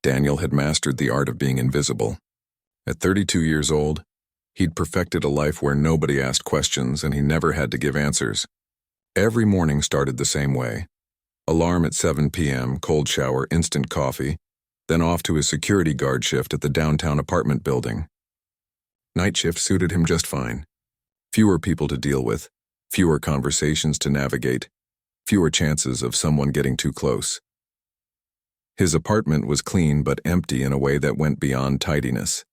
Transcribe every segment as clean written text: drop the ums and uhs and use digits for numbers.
Daniel had mastered the art of being invisible. At 32 years old, he'd perfected a life where nobody asked questions and he never had to give answers. Every morning started the same way. Alarm at 7 p.m., cold shower, instant coffee, then off to his security guard shift at the downtown apartment building. Night shift suited him just fine. Fewer people to deal with, fewer conversations to navigate, fewer chances of someone getting too close. His apartment was clean but empty in a way that went beyond tidiness.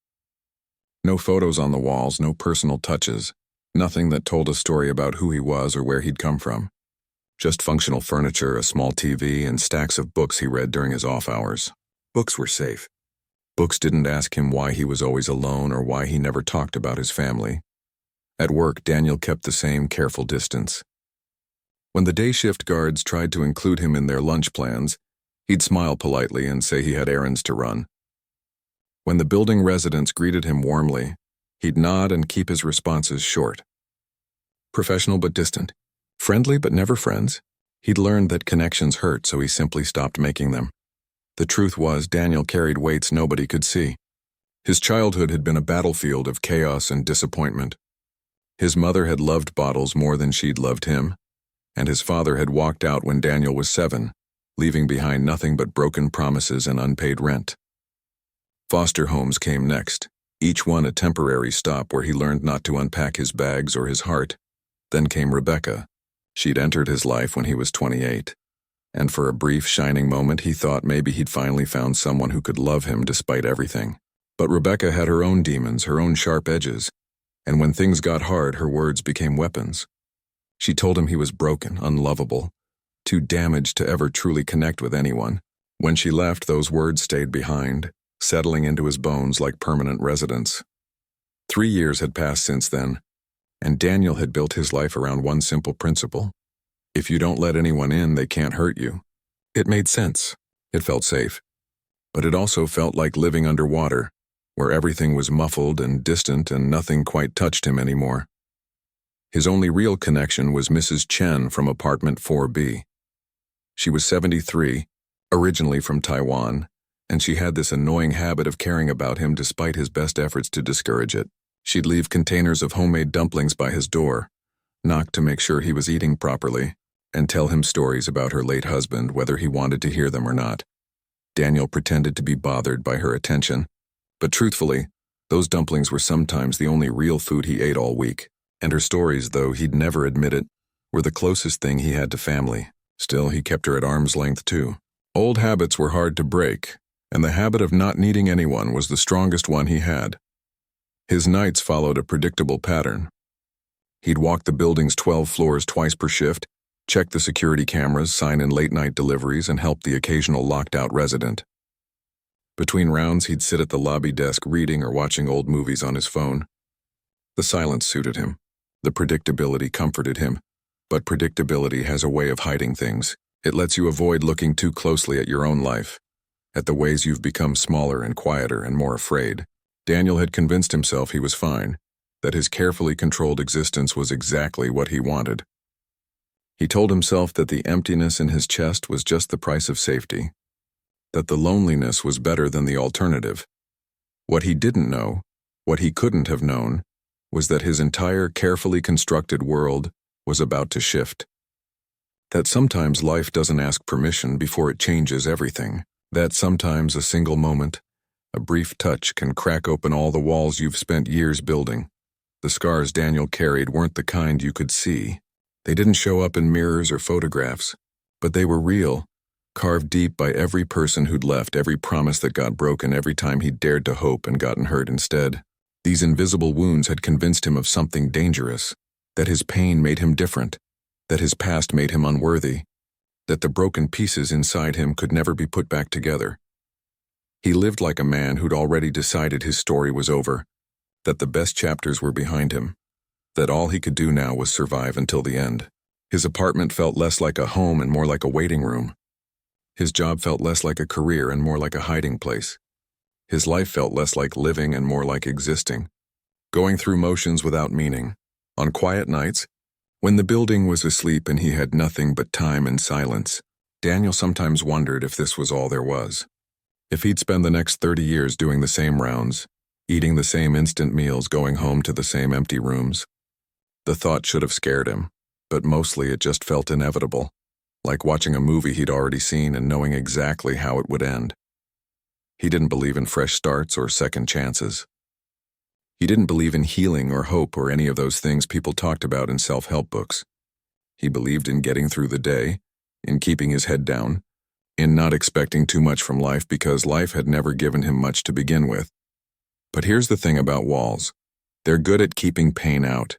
No photos on the walls, no personal touches, nothing that told a story about who he was or where he'd come from. Just functional furniture, a small TV, and stacks of books he read during his off hours. Books were safe. Books didn't ask him why he was always alone or why he never talked about his family. At work, Daniel kept the same careful distance. When the day shift guards tried to include him in their lunch plans, he'd smile politely and say he had errands to run. When the building residents greeted him warmly, he'd nod and keep his responses short. Professional but distant. Friendly but never friends. He'd learned that connections hurt, so he simply stopped making them. The truth was, Daniel carried weights nobody could see. His childhood had been a battlefield of chaos and disappointment. His mother had loved bottles more than she'd loved him, and his father had walked out when Daniel was 7, leaving behind nothing but broken promises and unpaid rent. Foster homes came next, each one a temporary stop where he learned not to unpack his bags or his heart. Then came Rebecca. She'd entered his life when he was 28, and for a brief, shining moment he thought maybe he'd finally found someone who could love him despite everything. But Rebecca had her own demons, her own sharp edges, and when things got hard, her words became weapons. She told him he was broken, unlovable, too damaged to ever truly connect with anyone. When she left, those words stayed behind, settling into his bones like permanent residents. 3 years had passed since then, and Daniel had built his life around one simple principle. If you don't let anyone in, they can't hurt you. It made sense. It felt safe. But it also felt like living underwater, where everything was muffled and distant and nothing quite touched him anymore. His only real connection was Mrs. Chen from apartment 4B. She was 73, originally from Taiwan, and she had this annoying habit of caring about him despite his best efforts to discourage it. She'd leave containers of homemade dumplings by his door, knock to make sure he was eating properly, and tell him stories about her late husband, whether he wanted to hear them or not. Daniel pretended to be bothered by her attention, but truthfully, those dumplings were sometimes the only real food he ate all week, and her stories, though he'd never admit it, were the closest thing he had to family. Still, he kept her at arm's length too. Old habits were hard to break, and the habit of not needing anyone was the strongest one he had. His nights followed a predictable pattern. He'd walk the building's 12 floors twice per shift, check the security cameras, sign in late-night deliveries, and help the occasional locked-out resident. Between rounds, he'd sit at the lobby desk reading or watching old movies on his phone. The silence suited him. The predictability comforted him. But predictability has a way of hiding things. It lets you avoid looking too closely at your own life, at the ways you've become smaller and quieter and more afraid. Daniel had convinced himself he was fine, that his carefully controlled existence was exactly what he wanted. He told himself that the emptiness in his chest was just the price of safety, that the loneliness was better than the alternative. What he didn't know, what he couldn't have known, was that his entire carefully constructed world was about to shift. That sometimes life doesn't ask permission before it changes everything. That sometimes a single moment, a brief touch can crack open all the walls you've spent years building. The scars Daniel carried weren't the kind you could see. They didn't show up in mirrors or photographs, but they were real, carved deep by every person who'd left, every promise that got broken, every time he'd dared to hope and gotten hurt instead. These invisible wounds had convinced him of something dangerous, that his pain made him different, that his past made him unworthy, that the broken pieces inside him could never be put back together. He lived like a man who'd already decided his story was over, that the best chapters were behind him, that all he could do now was survive until the end. His apartment felt less like a home and more like a waiting room. His job felt less like a career and more like a hiding place. His life felt less like living and more like existing, going through motions without meaning. On quiet nights, when the building was asleep and he had nothing but time and silence, Daniel sometimes wondered if this was all there was. If he'd spend the next 30 years doing the same rounds, eating the same instant meals, going home to the same empty rooms, the thought should have scared him, but mostly it just felt inevitable, like watching a movie he'd already seen and knowing exactly how it would end. He didn't believe in fresh starts or second chances. He didn't believe in healing or hope or any of those things people talked about in self-help books. He believed in getting through the day, in keeping his head down, in not expecting too much from life because life had never given him much to begin with. But here's the thing about walls. They're good at keeping pain out,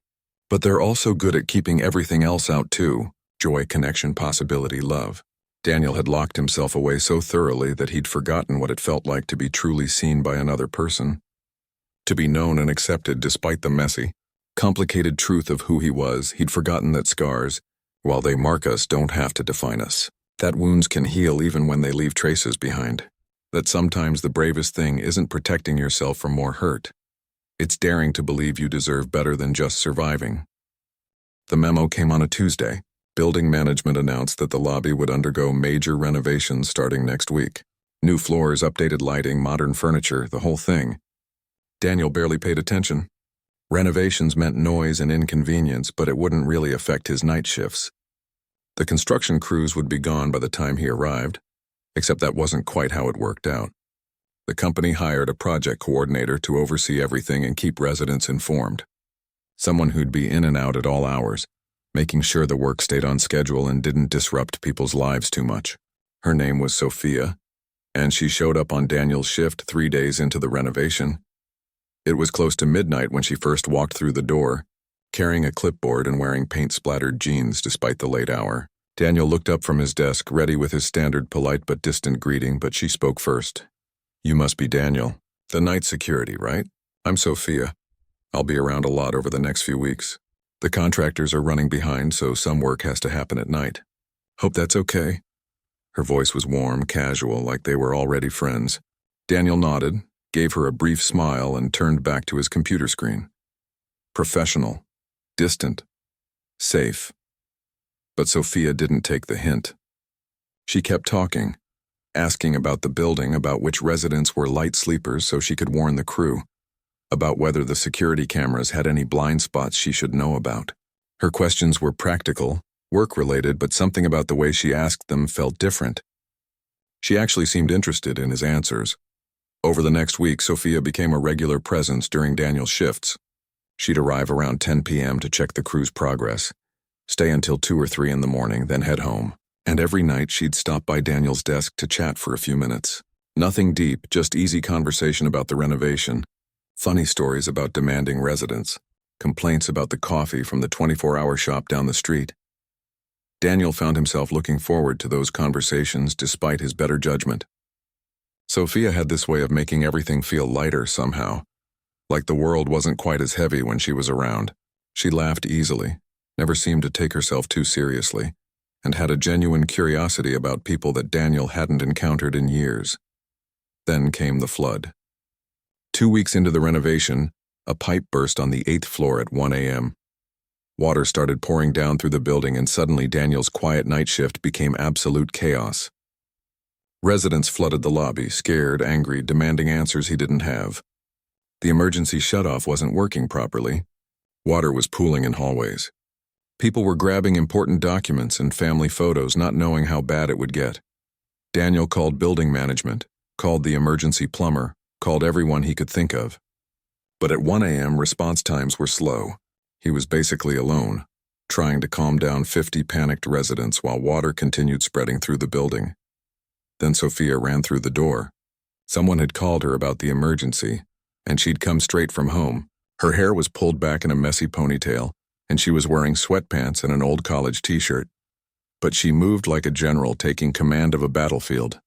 but they're also good at keeping everything else out too. Joy, connection, possibility, love. Daniel had locked himself away so thoroughly that he'd forgotten what it felt like to be truly seen by another person. To be known and accepted despite the messy, complicated truth of who he was. He'd forgotten that scars, while they mark us, don't have to define us. That wounds can heal even when they leave traces behind. That sometimes the bravest thing isn't protecting yourself from more hurt. It's daring to believe you deserve better than just surviving. The memo came on a Tuesday. Building management announced that the lobby would undergo major renovations starting next week. New floors, updated lighting, modern furniture, the whole thing. Daniel barely paid attention. Renovations meant noise and inconvenience, but it wouldn't really affect his night shifts. The construction crews would be gone by the time he arrived, except that wasn't quite how it worked out. The company hired a project coordinator to oversee everything and keep residents informed. Someone who'd be in and out at all hours, making sure the work stayed on schedule and didn't disrupt people's lives too much. Her name was Sophia, and she showed up on Daniel's shift 3 days into the renovation. It was close to midnight when she first walked through the door, carrying a clipboard and wearing paint-splattered jeans despite the late hour. Daniel looked up from his desk, ready with his standard polite but distant greeting, but she spoke first. "You must be Daniel. The night security, right? I'm Sophia. I'll be around a lot over the next few weeks. The contractors are running behind, so some work has to happen at night. Hope that's okay." Her voice was warm, casual, like they were already friends. Daniel nodded, gave her a brief smile, and turned back to his computer screen. Professional, distant, safe. But Sophia didn't take the hint. She kept talking, asking about the building, about which residents were light sleepers so she could warn the crew, about whether the security cameras had any blind spots she should know about. Her questions were practical, work-related, but something about the way she asked them felt different. She actually seemed interested in his answers. Over the next week, Sophia became a regular presence during Daniel's shifts. She'd arrive around 10 p.m. to check the crew's progress, stay until 2 or 3 in the morning, then head home. And every night she'd stop by Daniel's desk to chat for a few minutes. Nothing deep, just easy conversation about the renovation. Funny stories about demanding residents, complaints about the coffee from the 24-hour shop down the street. Daniel found himself looking forward to those conversations despite his better judgment. Sophia had this way of making everything feel lighter somehow, like the world wasn't quite as heavy when she was around. She laughed easily, never seemed to take herself too seriously, and had a genuine curiosity about people that Daniel hadn't encountered in years. Then came the flood. 2 weeks into the renovation, a pipe burst on the 8th floor at 1 a.m. Water started pouring down through the building, and suddenly Daniel's quiet night shift became absolute chaos. Residents flooded the lobby, scared, angry, demanding answers he didn't have. The emergency shutoff wasn't working properly. Water was pooling in hallways. People were grabbing important documents and family photos, not knowing how bad it would get. Daniel called building management, called the emergency plumber, called everyone he could think of. But at 1 a.m., response times were slow. He was basically alone, trying to calm down 50 panicked residents while water continued spreading through the building. Then Sophia ran through the door. Someone had called her about the emergency, and she'd come straight from home. Her hair was pulled back in a messy ponytail, and she was wearing sweatpants and an old college t-shirt. But she moved like a general taking command of a battlefield.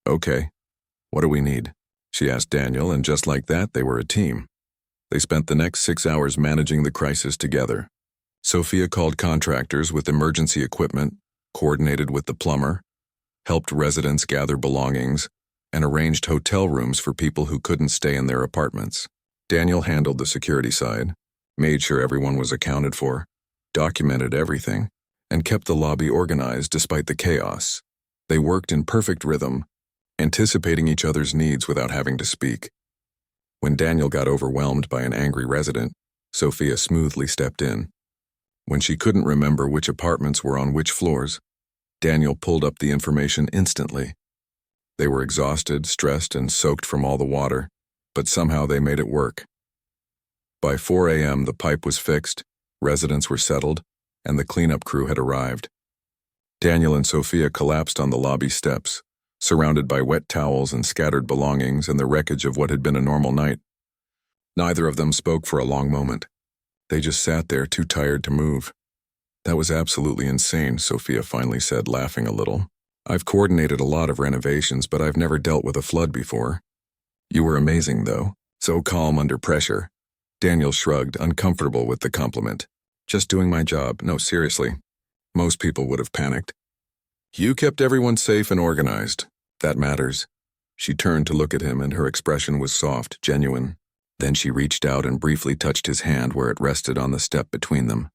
"Okay, what do we need?" she asked Daniel, and just like that, they were a team. They spent the next 6 hours managing the crisis together. Sophia called contractors with emergency equipment, coordinated with the plumber, helped residents gather belongings, and arranged hotel rooms for people who couldn't stay in their apartments. Daniel handled the security side, made sure everyone was accounted for, documented everything, and kept the lobby organized despite the chaos. They worked in perfect rhythm, anticipating each other's needs without having to speak. When Daniel got overwhelmed by an angry resident, Sophia smoothly stepped in. When she couldn't remember which apartments were on which floors, Daniel pulled up the information instantly. They were exhausted, stressed, and soaked from all the water, but somehow they made it work. By 4 a.m., the pipe was fixed, residents were settled, and the cleanup crew had arrived. Daniel and Sophia collapsed on the lobby steps, surrounded by wet towels and scattered belongings and the wreckage of what had been a normal night. Neither of them spoke for a long moment. They just sat there, too tired to move. "That was absolutely insane," Sophia finally said, laughing a little. "I've coordinated a lot of renovations, but I've never dealt with a flood before." "You were amazing, though. So calm under pressure." Daniel shrugged, uncomfortable with the compliment. "Just doing my job. No, seriously. Most people would have panicked." "You kept everyone safe and organized. That matters." She turned to look at him, and her expression was soft, genuine. Then she reached out and briefly touched his hand where it rested on the step between them.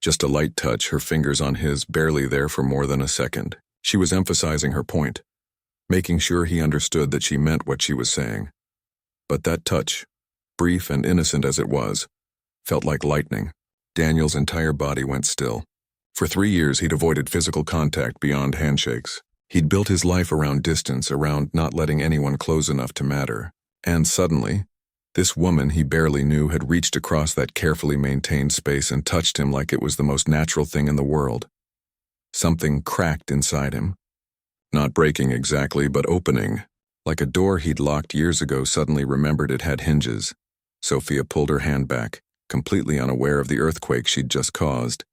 Just a light touch, her fingers on his, barely there for more than a second. She was emphasizing her point, making sure he understood that she meant what she was saying. But that touch, brief and innocent as it was, felt like lightning. Daniel's entire body went still. For 3 years, he'd avoided physical contact beyond handshakes. He'd built his life around distance, around not letting anyone close enough to matter. And suddenly, this woman he barely knew had reached across that carefully maintained space and touched him like it was the most natural thing in the world. Something cracked inside him. Not breaking exactly, but opening. Like a door he'd locked years ago suddenly remembered it had hinges. Sophia pulled her hand back, completely unaware of the earthquake she'd just caused.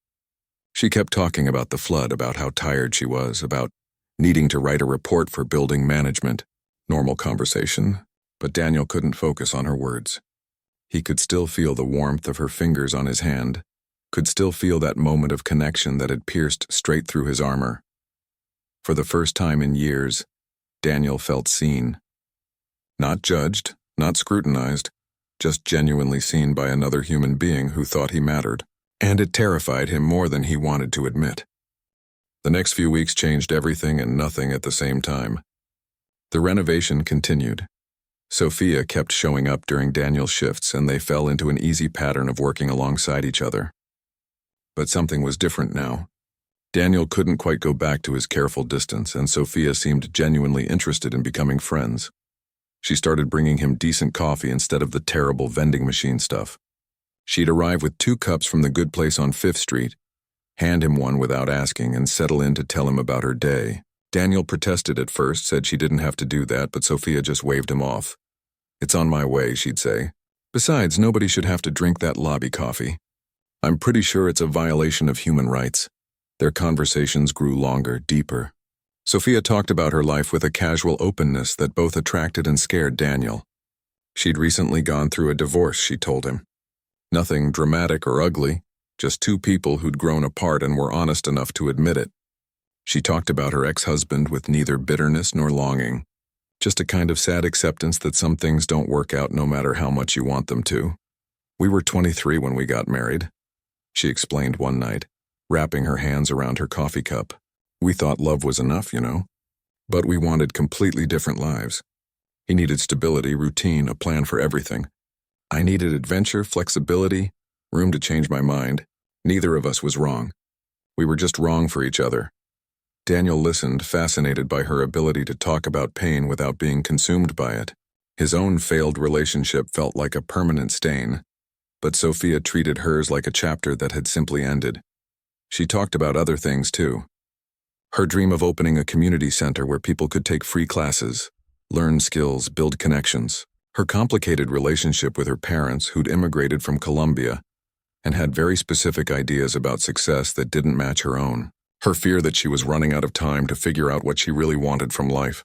She kept talking about the flood, about how tired she was, about needing to write a report for building management. Normal conversation, but Daniel couldn't focus on her words. He could still feel the warmth of her fingers on his hand, could still feel that moment of connection that had pierced straight through his armor. For the first time in years, Daniel felt seen. Not judged, not scrutinized, just genuinely seen by another human being who thought he mattered. And it terrified him more than he wanted to admit. The next few weeks changed everything and nothing at the same time. The renovation continued. Sophia kept showing up during Daniel's shifts, and they fell into an easy pattern of working alongside each other. But something was different now. Daniel couldn't quite go back to his careful distance, and Sophia seemed genuinely interested in becoming friends. She started bringing him decent coffee instead of the terrible vending machine stuff. She'd arrive with 2 cups from the good place on 5th Street, hand him one without asking, and settle in to tell him about her day. Daniel protested at first, said she didn't have to do that, but Sophia just waved him off. "It's on my way," she'd say. "Besides, nobody should have to drink that lobby coffee. I'm pretty sure it's a violation of human rights." Their conversations grew longer, deeper. Sophia talked about her life with a casual openness that both attracted and scared Daniel. She'd recently gone through a divorce, she told him. Nothing dramatic or ugly, just 2 people who'd grown apart and were honest enough to admit it. She talked about her ex-husband with neither bitterness nor longing, just a kind of sad acceptance that some things don't work out no matter how much you want them to. "We were 23 when we got married," she explained one night, wrapping her hands around her coffee cup. "We thought love was enough, you know. But we wanted completely different lives. He needed stability, routine, a plan for everything. I needed adventure, flexibility, room to change my mind. Neither of us was wrong. We were just wrong for each other." Daniel listened, fascinated by her ability to talk about pain without being consumed by it. His own failed relationship felt like a permanent stain, but Sophia treated hers like a chapter that had simply ended. She talked about other things too. Her dream of opening a community center where people could take free classes, learn skills, build connections. Her complicated relationship with her parents, who'd immigrated from Colombia and had very specific ideas about success that didn't match her own. Her fear that she was running out of time to figure out what she really wanted from life.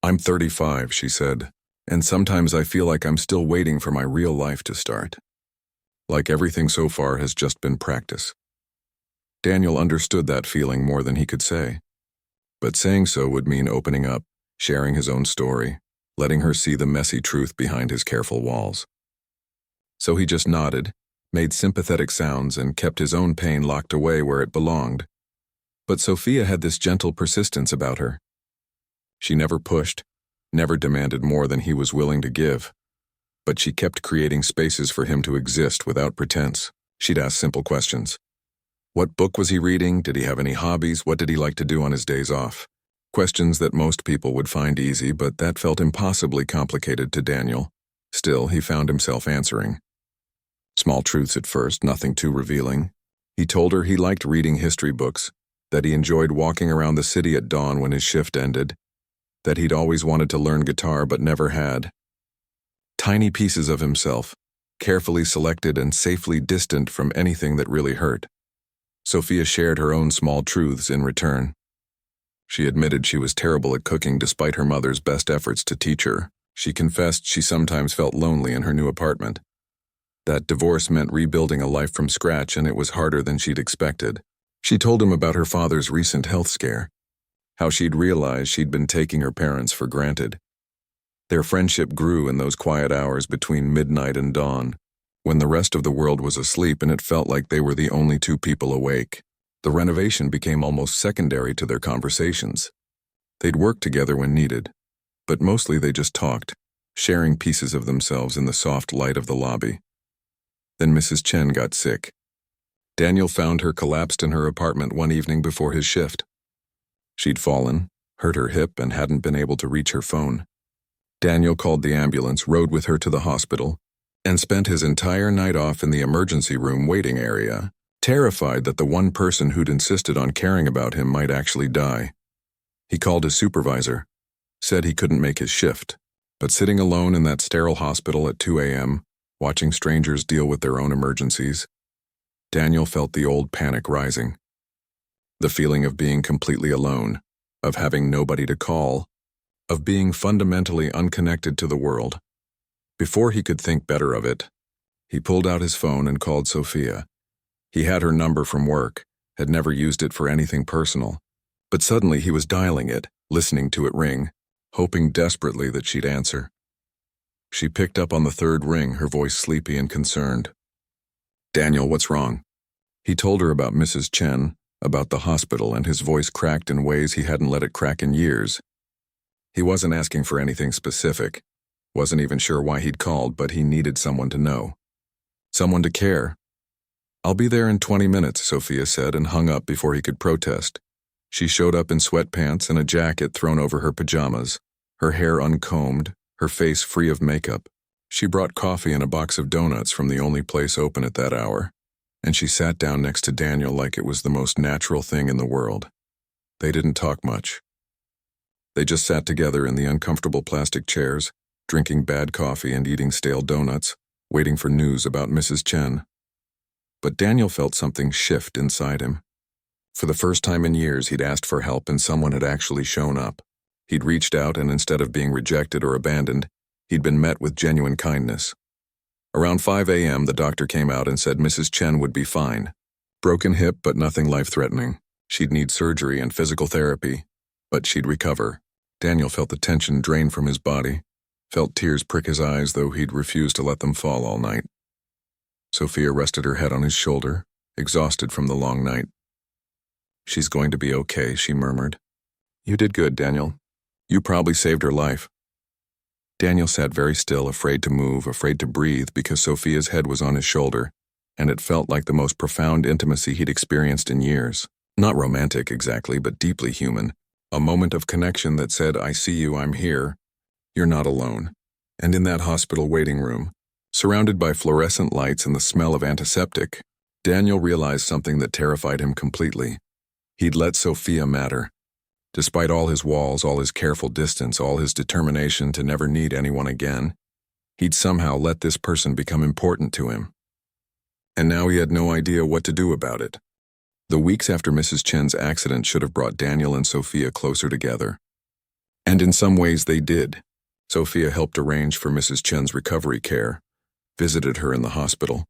"I'm 35, she said, "and sometimes I feel like I'm still waiting for my real life to start. Like everything so far has just been practice." Daniel understood that feeling more than he could say. But saying so would mean opening up, sharing his own story, letting her see the messy truth behind his careful walls. So he just nodded, made sympathetic sounds, and kept his own pain locked away where it belonged. But Sophia had this gentle persistence about her. She never pushed, never demanded more than he was willing to give. But she kept creating spaces for him to exist without pretense. She'd ask simple questions. What book was he reading? Did he have any hobbies? What did he like to do on his days off? Questions that most people would find easy, but that felt impossibly complicated to Daniel. Still, he found himself answering. Small truths at first, nothing too revealing. He told her he liked reading history books, that he enjoyed walking around the city at dawn when his shift ended, that he'd always wanted to learn guitar but never had. Tiny pieces of himself, carefully selected and safely distant from anything that really hurt. Sophia shared her own small truths in return. She admitted she was terrible at cooking despite her mother's best efforts to teach her. She confessed she sometimes felt lonely in her new apartment. That divorce meant rebuilding a life from scratch, and it was harder than she'd expected. She told him about her father's recent health scare, how she'd realized she'd been taking her parents for granted. Their friendship grew in those quiet hours between midnight and dawn, when the rest of the world was asleep and it felt like they were the only two people awake. The renovation became almost secondary to their conversations. They'd work together when needed, but mostly they just talked, sharing pieces of themselves in the soft light of the lobby. Then Mrs. Chen got sick. Daniel found her collapsed in her apartment one evening before his shift. She'd fallen, hurt her hip, and hadn't been able to reach her phone. Daniel called the ambulance, rode with her to the hospital, and spent his entire night off in the emergency room waiting area, terrified that the one person who'd insisted on caring about him might actually die. He called his supervisor, said he couldn't make his shift, but sitting alone in that sterile hospital at 2 a.m., watching strangers deal with their own emergencies, Daniel felt the old panic rising. The feeling of being completely alone, of having nobody to call, of being fundamentally unconnected to the world. Before he could think better of it, he pulled out his phone and called Sophia. He had her number from work, had never used it for anything personal, but suddenly he was dialing it, listening to it ring, hoping desperately that she'd answer. She picked up on the third ring, her voice sleepy and concerned. "Daniel, what's wrong?" He told her about Mrs. Chen, about the hospital, and his voice cracked in ways he hadn't let it crack in years. He wasn't asking for anything specific, wasn't even sure why he'd called, but he needed someone to know. Someone to care. "I'll be there in 20 minutes, Sophia said, and hung up before he could protest. She showed up in sweatpants and a jacket thrown over her pajamas, her hair uncombed, her face free of makeup. She brought coffee and a box of donuts from the only place open at that hour, and she sat down next to Daniel like it was the most natural thing in the world. They didn't talk much. They just sat together in the uncomfortable plastic chairs, drinking bad coffee and eating stale donuts, waiting for news about Mrs. Chen. But Daniel felt something shift inside him. For the first time in years, he'd asked for help and someone had actually shown up. He'd reached out, and instead of being rejected or abandoned, he'd been met with genuine kindness. Around 5 a.m., the doctor came out and said Mrs. Chen would be fine. Broken hip, but nothing life-threatening. She'd need surgery and physical therapy, but she'd recover. Daniel felt the tension drain from his body, felt tears prick his eyes, though he'd refused to let them fall all night. Sophia rested her head on his shoulder, exhausted from the long night. "She's going to be okay," she murmured. "You did good, Daniel. You probably saved her life." Daniel sat very still, afraid to move, afraid to breathe, because Sophia's head was on his shoulder, and it felt like the most profound intimacy he'd experienced in years. Not romantic exactly, but deeply human. A moment of connection that said, "I see you, I'm here. You're not alone." And in that hospital waiting room, surrounded by fluorescent lights and the smell of antiseptic, Daniel realized something that terrified him completely. He'd let Sophia matter. Despite all his walls, all his careful distance, all his determination to never need anyone again, he'd somehow let this person become important to him. And now he had no idea what to do about it. The weeks after Mrs. Chen's accident should have brought Daniel and Sophia closer together. And in some ways they did. Sophia helped arrange for Mrs. Chen's recovery care, visited her in the hospital,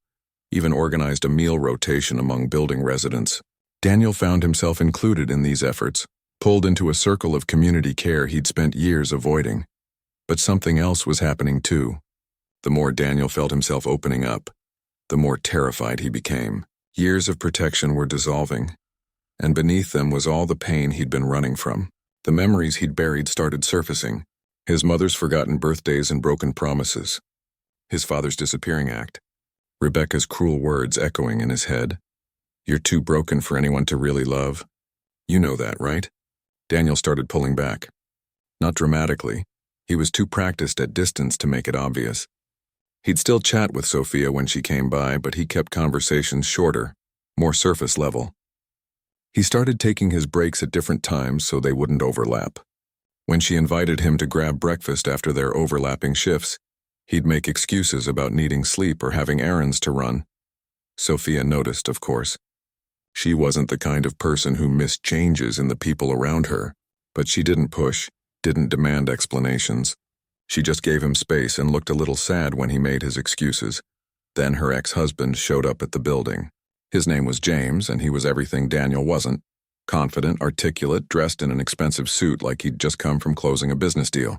even organized a meal rotation among building residents. Daniel found himself included in these efforts, pulled into a circle of community care he'd spent years avoiding. But something else was happening too. The more Daniel felt himself opening up, the more terrified he became. Years of protection were dissolving, and beneath them was all the pain he'd been running from. The memories he'd buried started surfacing. His mother's forgotten birthdays and broken promises. His father's disappearing act. Rebecca's cruel words echoing in his head. "You're too broken for anyone to really love." You know that, right? Daniel started pulling back. Not dramatically. He was too practiced at distance to make it obvious. He'd still chat with Sophia when she came by, but he kept conversations shorter, more surface level. He started taking his breaks at different times so they wouldn't overlap. When she invited him to grab breakfast after their overlapping shifts, he'd make excuses about needing sleep or having errands to run. Sophia noticed, of course. She wasn't the kind of person who missed changes in the people around her, but she didn't push, didn't demand explanations. She just gave him space and looked a little sad when he made his excuses. Then her ex-husband showed up at the building. His name was James, and he was everything Daniel wasn't. Confident, articulate, dressed in an expensive suit like he'd just come from closing a business deal.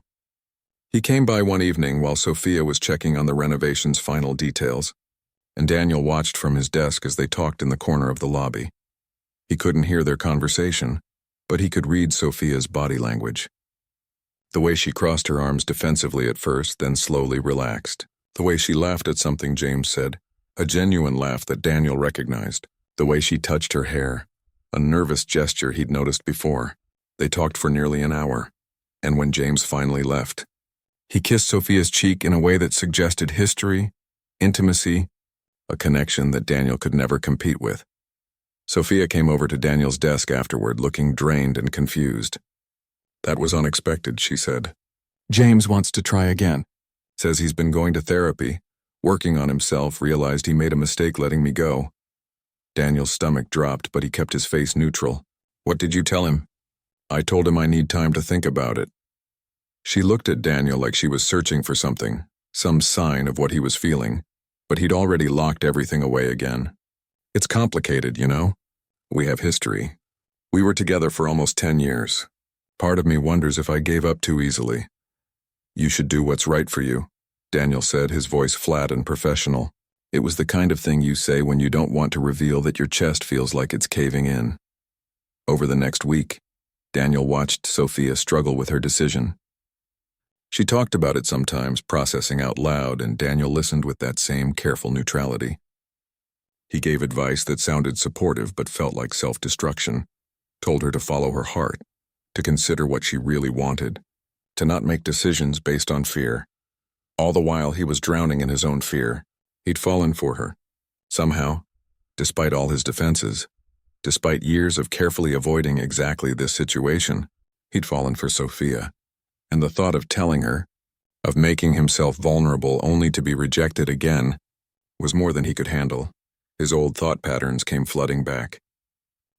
He came by one evening while Sophia was checking on the renovation's final details, and Daniel watched from his desk as they talked in the corner of the lobby. He couldn't hear their conversation, but he could read Sophia's body language. The way she crossed her arms defensively at first, then slowly relaxed. The way she laughed at something James said, a genuine laugh that Daniel recognized. The way she touched her hair, a nervous gesture he'd noticed before. They talked for nearly an hour, and when James finally left, he kissed Sophia's cheek in a way that suggested history, intimacy, a connection that Daniel could never compete with. Sophia came over to Daniel's desk afterward, looking drained and confused. "That was unexpected," she said. "James wants to try again. Says he's been going to therapy, working on himself, realized he made a mistake letting me go." Daniel's stomach dropped, but he kept his face neutral. "What did you tell him?" "I told him I need time to think about it." She looked at Daniel like she was searching for something, some sign of what he was feeling, but he'd already locked everything away again. "It's complicated, you know? We have history. We were together for almost 10 years. Part of me wonders if I gave up too easily." "You should do what's right for you," Daniel said, his voice flat and professional. It was the kind of thing you say when you don't want to reveal that your chest feels like it's caving in. Over the next week, Daniel watched Sophia struggle with her decision. She talked about it sometimes, processing out loud, and Daniel listened with that same careful neutrality. He gave advice that sounded supportive but felt like self-destruction, told her to follow her heart, to consider what she really wanted, to not make decisions based on fear. All the while he was drowning in his own fear. He'd fallen for her. Somehow, despite all his defenses, despite years of carefully avoiding exactly this situation, he'd fallen for Sophia. And the thought of telling her, of making himself vulnerable only to be rejected again, was more than he could handle. His old thought patterns came flooding back.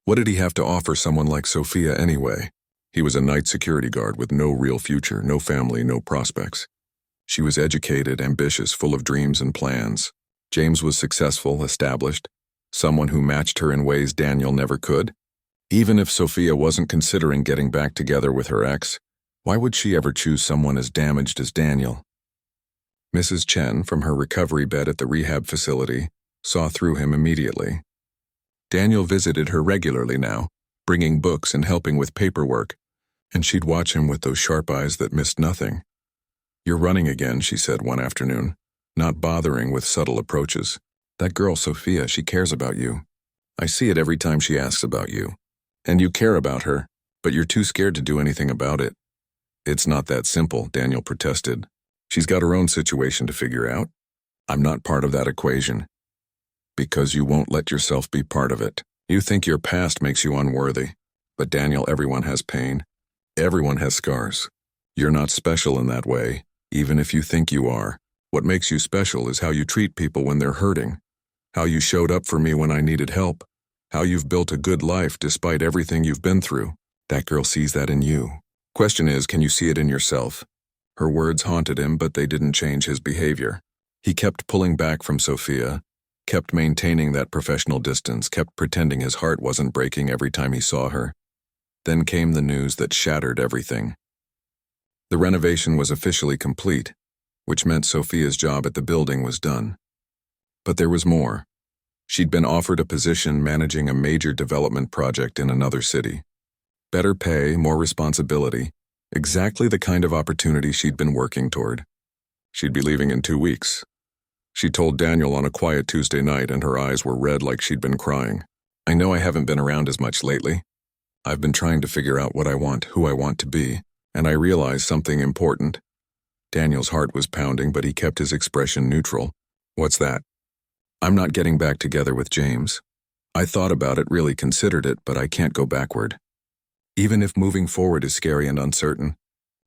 What did he have to offer someone like Sophia anyway? He was a night security guard with no real future, no family, no prospects. She was educated, ambitious, full of dreams and plans. James was successful, established, someone who matched her in ways Daniel never could. Even if Sophia wasn't considering getting back together with her ex, why would she ever choose someone as damaged as Daniel? Mrs. Chen, from her recovery bed at the rehab facility, saw through him immediately. Daniel visited her regularly now, bringing books and helping with paperwork, and she'd watch him with those sharp eyes that missed nothing. "You're running again," she said one afternoon, not bothering with subtle approaches. "That girl, Sophia, she cares about you. I see it every time she asks about you. And you care about her, but you're too scared to do anything about it." "It's not that simple," Daniel protested. "She's got her own situation to figure out. I'm not part of that equation." "Because you won't let yourself be part of it. You think your past makes you unworthy. But Daniel, everyone has pain. Everyone has scars. You're not special in that way, even if you think you are. What makes you special is how you treat people when they're hurting, how you showed up for me when I needed help, how you've built a good life despite everything you've been through. That girl sees that in you. Question is, can you see it in yourself?" Her words haunted him, but they didn't change his behavior. He kept pulling back from Sophia, kept maintaining that professional distance, kept pretending his heart wasn't breaking every time he saw her. Then came the news that shattered everything. The renovation was officially complete, which meant Sophia's job at the building was done. But there was more. She'd been offered a position managing a major development project in another city. Better pay, more responsibility. Exactly the kind of opportunity she'd been working toward. She'd be leaving in 2 weeks. She told Daniel on a quiet Tuesday night, and her eyes were red like she'd been crying. I know I haven't been around as much lately. I've been trying to figure out what I want, who I want to be, and I realized something important. Daniel's heart was pounding, but he kept his expression neutral. What's that? I'm not getting back together with James. I thought about it, really considered it, but I can't go backward. Even if moving forward is scary and uncertain,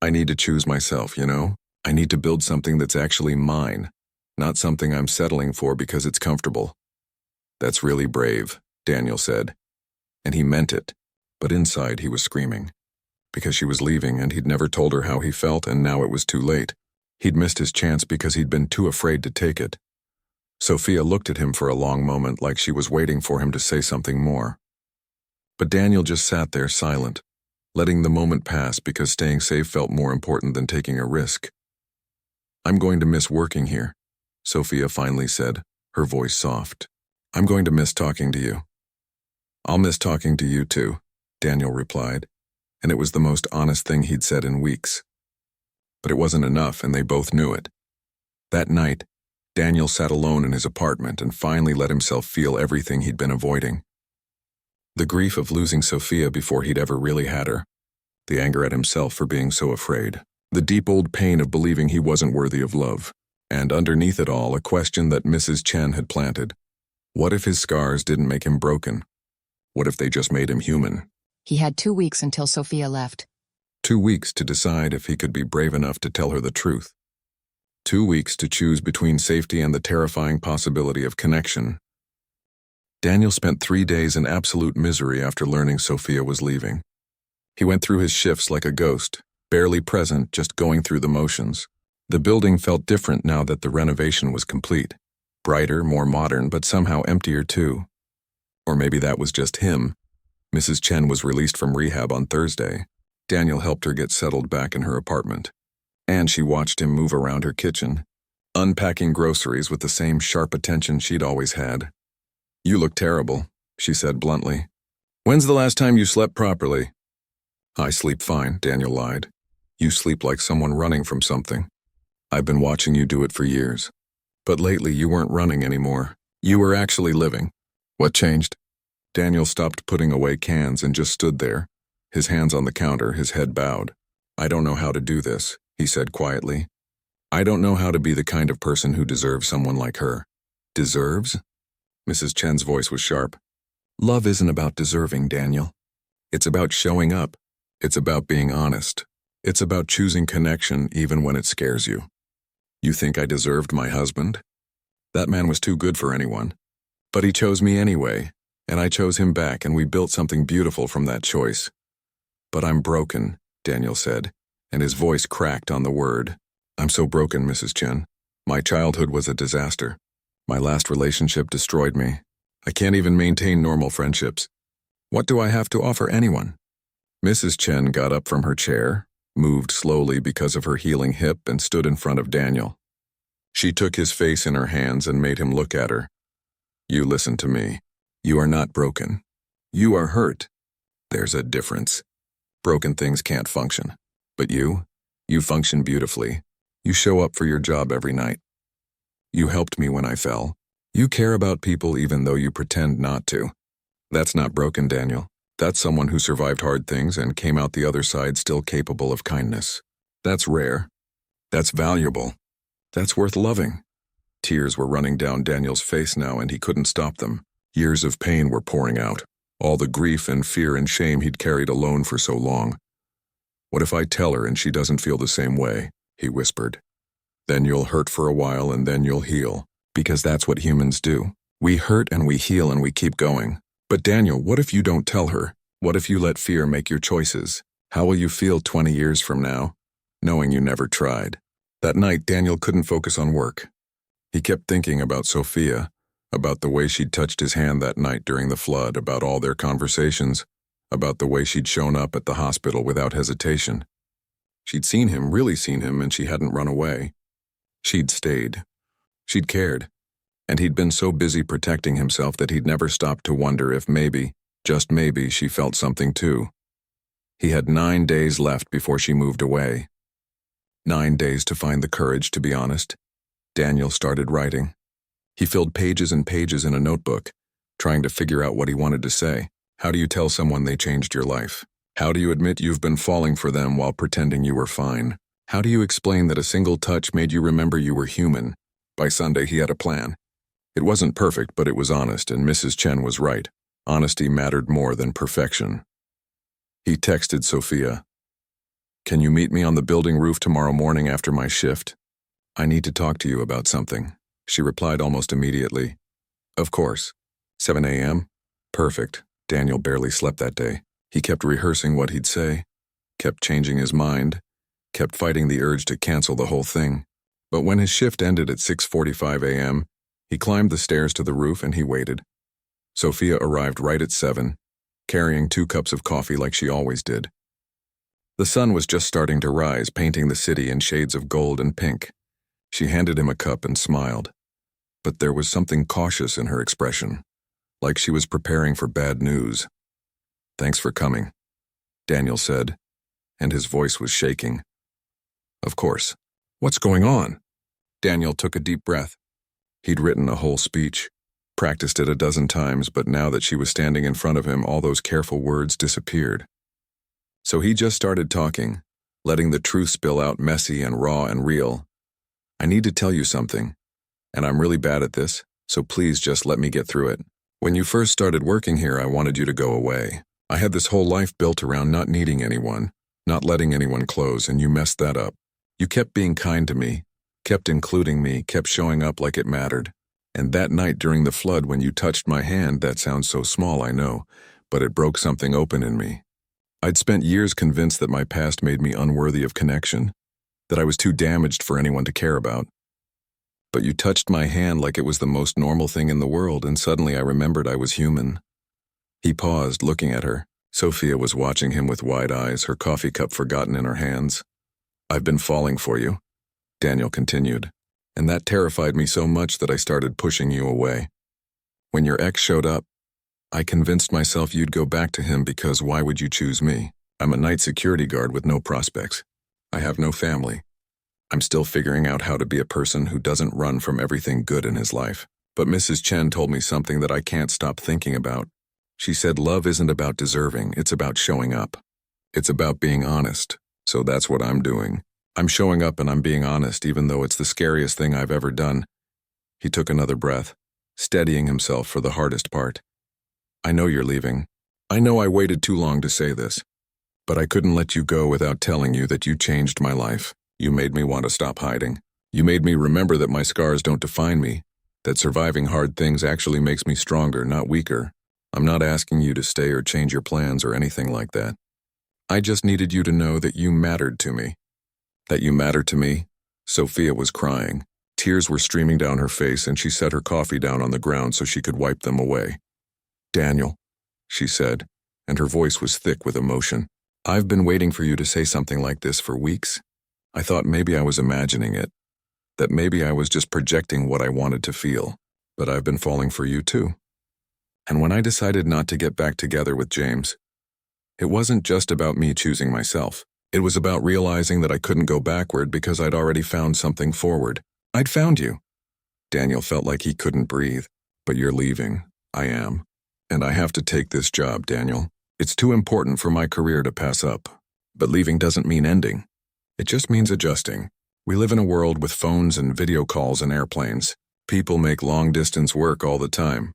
I need to choose myself, you know? I need to build something that's actually mine, not something I'm settling for because it's comfortable. That's really brave, Daniel said. And he meant it, but inside he was screaming. Because she was leaving and he'd never told her how he felt, and now it was too late. He'd missed his chance because he'd been too afraid to take it. Sophia looked at him for a long moment like she was waiting for him to say something more. But Daniel just sat there silent, letting the moment pass because staying safe felt more important than taking a risk. I'm going to miss working here, Sophia finally said, her voice soft. I'm going to miss talking to you. I'll miss talking to you too, Daniel replied, and it was the most honest thing he'd said in weeks. But it wasn't enough, and they both knew it. That night, Daniel sat alone in his apartment and finally let himself feel everything he'd been avoiding. The grief of losing Sophia before he'd ever really had her, the anger at himself for being so afraid, the deep old pain of believing he wasn't worthy of love, and underneath it all, a question that Mrs. Chen had planted. What if his scars didn't make him broken? What if they just made him human? He had 2 weeks until Sophia left. 2 weeks to decide if he could be brave enough to tell her the truth. 2 weeks to choose between safety and the terrifying possibility of connection. Daniel spent 3 days in absolute misery after learning Sophia was leaving. He went through his shifts like a ghost, barely present, just going through the motions. The building felt different now that the renovation was complete. Brighter, more modern, but somehow emptier too. Or maybe that was just him. Mrs. Chen was released from rehab on Thursday. Daniel helped her get settled back in her apartment. And she watched him move around her kitchen, unpacking groceries with the same sharp attention she'd always had. You look terrible, she said bluntly. When's the last time you slept properly? I sleep fine, Daniel lied. You sleep like someone running from something. I've been watching you do it for years. But lately you weren't running anymore. You were actually living. What changed? Daniel stopped putting away cans and just stood there, his hands on the counter, his head bowed. I don't know how to do this, he said quietly. I don't know how to be the kind of person who deserves someone like her. Deserves? Mrs. Chen's voice was sharp. Love isn't about deserving, Daniel. It's about showing up. It's about being honest. It's about choosing connection even when it scares you. You think I deserved my husband? That man was too good for anyone. But he chose me anyway, and I chose him back, and we built something beautiful from that choice. But I'm broken, Daniel said, and his voice cracked on the word. I'm so broken, Mrs. Chen. My childhood was a disaster. My last relationship destroyed me. I can't even maintain normal friendships. What do I have to offer anyone? Mrs. Chen got up from her chair, moved slowly because of her healing hip, and stood in front of Daniel. She took his face in her hands and made him look at her. You listen to me. You are not broken. You are hurt. There's a difference. Broken things can't function. But you function beautifully. You show up for your job every night. You helped me when I fell. You care about people even though you pretend not to. That's not broken, Daniel. That's someone who survived hard things and came out the other side still capable of kindness. That's rare. That's valuable. That's worth loving. Tears were running down Daniel's face now, and he couldn't stop them. Years of pain were pouring out, all the grief and fear and shame he'd carried alone for so long. What if I tell her and she doesn't feel the same way? He whispered. Then you'll hurt for a while and then you'll heal, because that's what humans do. We hurt and we heal and we keep going. But Daniel, what if you don't tell her? What if you let fear make your choices? How will you feel 20 years from now, knowing you never tried? That night, Daniel couldn't focus on work. He kept thinking about Sophia, about the way she'd touched his hand that night during the flood, about all their conversations, about the way she'd shown up at the hospital without hesitation. She'd seen him, really seen him, and she hadn't run away. She'd stayed. She'd cared. And he'd been so busy protecting himself that he'd never stopped to wonder if maybe, just maybe, she felt something too. He had 9 days left before she moved away. 9 days to find the courage to be honest. Daniel started writing. He filled pages and pages in a notebook, trying to figure out what he wanted to say. How do you tell someone they changed your life? How do you admit you've been falling for them while pretending you were fine? How do you explain that a single touch made you remember you were human? By Sunday, he had a plan. It wasn't perfect, but it was honest, and Mrs. Chen was right. Honesty mattered more than perfection. He texted Sophia. Can you meet me on the building roof tomorrow morning after my shift? I need to talk to you about something. She replied almost immediately. Of course. 7 a.m.? Perfect. Daniel barely slept that day. He kept rehearsing what he'd say, kept changing his mind, kept fighting the urge to cancel the whole thing. But when his shift ended at 6:45 a.m., he climbed the stairs to the roof and he waited. Sophia arrived right at 7, carrying 2 cups of coffee like she always did. The sun was just starting to rise, painting the city in shades of gold and pink. She handed him a cup and smiled. But there was something cautious in her expression, like she was preparing for bad news. Thanks for coming, Daniel said, and his voice was shaking. Of course. What's going on? Daniel took a deep breath. He'd written a whole speech, practiced it a dozen times, but now that she was standing in front of him, all those careful words disappeared. So he just started talking, letting the truth spill out messy and raw and real. I need to tell you something, and I'm really bad at this, so please just let me get through it. When you first started working here, I wanted you to go away. I had this whole life built around not needing anyone, not letting anyone close, and you messed that up. You kept being kind to me, kept including me, kept showing up like it mattered. And that night during the flood when you touched my hand, that sounds so small, I know, but it broke something open in me. I'd spent years convinced that my past made me unworthy of connection, that I was too damaged for anyone to care about. But you touched my hand like it was the most normal thing in the world, and suddenly I remembered I was human. He paused, looking at her. Sophia was watching him with wide eyes, her coffee cup forgotten in her hands. I've been falling for you, Daniel continued, and that terrified me so much that I started pushing you away. When your ex showed up, I convinced myself you'd go back to him because why would you choose me? I'm a night security guard with no prospects. I have no family. I'm still figuring out how to be a person who doesn't run from everything good in his life. But Mrs. Chen told me something that I can't stop thinking about. She said love isn't about deserving, it's about showing up. It's about being honest. So that's what I'm doing. I'm showing up and I'm being honest, even though it's the scariest thing I've ever done. He took another breath, steadying himself for the hardest part. I know you're leaving. I know I waited too long to say this. But I couldn't let you go without telling you that you changed my life. You made me want to stop hiding. You made me remember that my scars don't define me, that surviving hard things actually makes me stronger, not weaker. I'm not asking you to stay or change your plans or anything like that. I just needed you to know that you mattered to me. That you mattered to me? Sophia was crying. Tears were streaming down her face, and she set her coffee down on the ground so she could wipe them away. Daniel, she said, and her voice was thick with emotion. I've been waiting for you to say something like this for weeks. I thought maybe I was imagining it, that maybe I was just projecting what I wanted to feel, but I've been falling for you too. And when I decided not to get back together with James, it wasn't just about me choosing myself. It was about realizing that I couldn't go backward because I'd already found something forward. I'd found you. Daniel felt like he couldn't breathe. But you're leaving. I am. And I have to take this job, Daniel. It's too important for my career to pass up. But leaving doesn't mean ending. It just means adjusting. We live in a world with phones and video calls and airplanes. People make long-distance work all the time.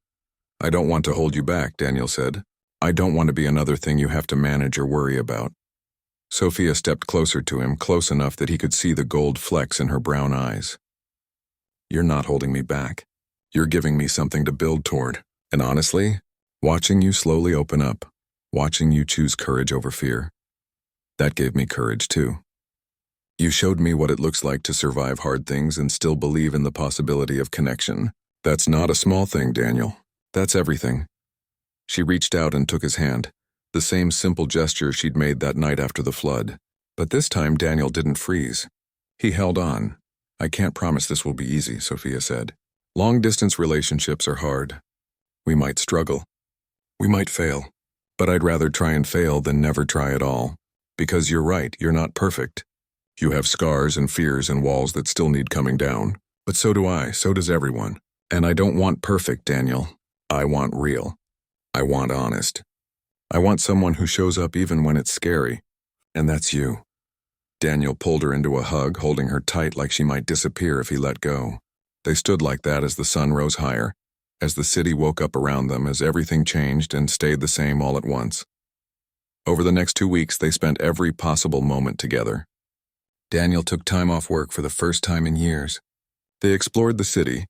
I don't want to hold you back, Daniel said. I don't want to be another thing you have to manage or worry about. Sophia stepped closer to him, close enough that he could see the gold flecks in her brown eyes. You're not holding me back. You're giving me something to build toward. And honestly, watching you slowly open up, watching you choose courage over fear, that gave me courage too. You showed me what it looks like to survive hard things and still believe in the possibility of connection. That's not a small thing, Daniel. That's everything. She reached out and took his hand, the same simple gesture she'd made that night after the flood. But this time Daniel didn't freeze. He held on. I can't promise this will be easy, Sophia said. Long-distance relationships are hard. We might struggle. We might fail. But I'd rather try and fail than never try at all. Because you're right, you're not perfect. You have scars and fears and walls that still need coming down. But so do I, so does everyone. And I don't want perfect, Daniel. I want real. I want honest. I want someone who shows up even when it's scary. And that's you. Daniel pulled her into a hug, holding her tight like she might disappear if he let go. They stood like that as the sun rose higher, as the city woke up around them, as everything changed and stayed the same all at once. Over the next 2 weeks, they spent every possible moment together. Daniel took time off work for the first time in years. They explored the city,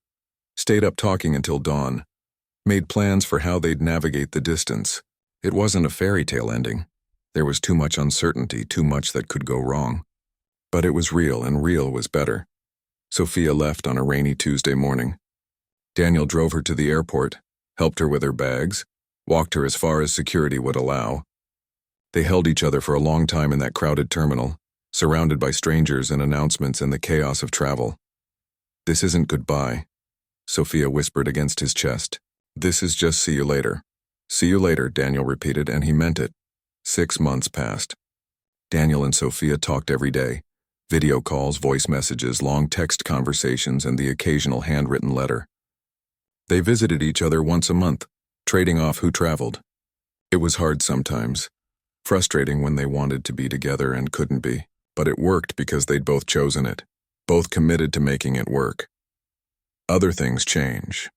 stayed up talking until dawn, made plans for how they'd navigate the distance. It wasn't a fairy tale ending. There was too much uncertainty, too much that could go wrong. But it was real, and real was better. Sophia left on a rainy Tuesday morning. Daniel drove her to the airport, helped her with her bags, walked her as far as security would allow. They held each other for a long time in that crowded terminal, surrounded by strangers and announcements and the chaos of travel. "This isn't goodbye," Sophia whispered against his chest. "This is just see you later." "See you later," Daniel repeated, and he meant it. 6 months passed. Daniel and Sophia talked every day. Video calls, voice messages, long text conversations, and the occasional handwritten letter. They visited each other once a month, trading off who traveled. It was hard sometimes, frustrating when they wanted to be together and couldn't be, but it worked because they'd both chosen it, both committed to making it work. Other things change.